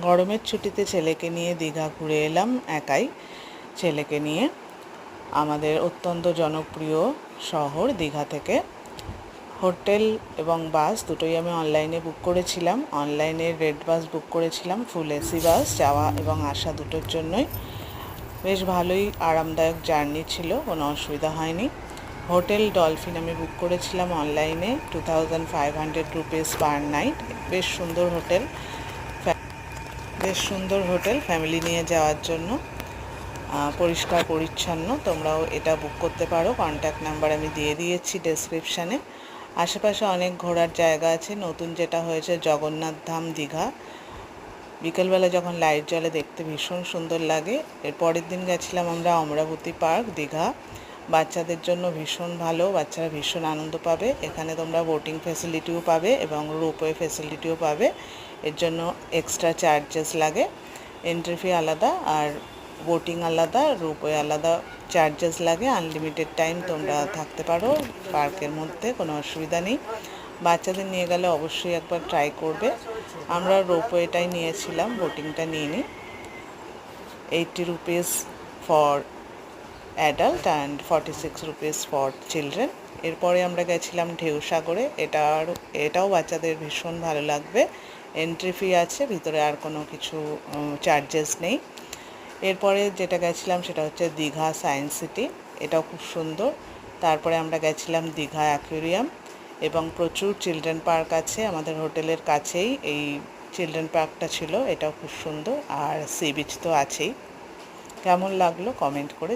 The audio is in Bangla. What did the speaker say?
গরমের ছুটিতে ছেলেকে নিয়ে দীঘা ঘুরে এলাম একাই, ছেলেকে নিয়ে। আমাদের অত্যন্ত জনপ্রিয় শহর দীঘা থেকে হোটেল এবং বাস দুটোই আমি অনলাইনে বুক করেছিলাম। অনলাইনে রেড বাস বুক করেছিলাম, ফুল এসি বাস, যাওয়া এবং আসা দুটোর জন্যই। বেশ ভালোই আরামদায়ক জার্নি ছিল, কোনো অসুবিধা হয়নি। হোটেল ডলফিন আমি বুক করেছিলাম অনলাইনে, 2500 রুপিস পার নাইট। বেশ সুন্দর হোটেল ফ্যামিলি নিয়ে যাওয়ার জন্য, পরিষ্কার পরিচ্ছন্ন। তোমরাও এটা বুক করতে পারো, কন্ট্যাক্ট নাম্বার আমি দিয়ে দিয়েছি ডেসক্রিপশানে। আশেপাশে অনেক ঘোরার জায়গা আছে। নতুন যেটা হয়েছে জগন্নাথ ধাম দীঘা, বিকেলবেলা যখন লাইট জ্বলে দেখতে ভীষণ সুন্দর লাগে। এর পরের দিন গেছিলাম আমরা অমরাবতী পার্ক দীঘা, বাচ্চাদের জন্য ভীষণ ভালো, বাচ্চারা ভীষণ আনন্দ পাবে। এখানে তোমরা বোটিং ফেসিলিটিও পাবে এবং রোপওয়ে ফেসিলিটিও পাবে। এর জন্য এক্সট্রা চার্জেস লাগে, এন্ট্রি ফি আলাদা আর বোটিং আলাদা, রোপওয়ে আলাদা চার্জেস লাগে। আনলিমিটেড টাইম তোমরা থাকতে পারো পার্কের মধ্যে, কোনো অসুবিধা নেই। বাচ্চাদের নিয়ে গেলে অবশ্যই একবার ট্রাই করবে। আমরা রোপওয়েটাই নিয়েছিলাম, বোটিংটা নিইনি। 80 rupees for adult and 46 rupees for children. এরপরে আমরা গেছিলাম ঢেউসাগরে। এটাও বাচ্চাদের ভীষণ ভালো লাগবে। এন্ট্রি ফি আছে, ভিতরে আর কোনো কিছু চার্জেস নেই। এরপরে যেটা গেছিলাম সেটা হচ্ছে দীঘা সায়েন্স সিটি, এটাও খুব সুন্দর। তারপরে আমরা গেছিলাম দীঘা অ্যাকুয়ারিয়াম, এবং প্রচুর চিলড্রেন পার্ক আছে আমাদের হোটেলের কাছেই। এই চিলড্রেন পার্কটা ছিল, এটাও খুব সুন্দর। আর সি বিচ তো আছেই। কেমন লাগলো কমেন্ট করে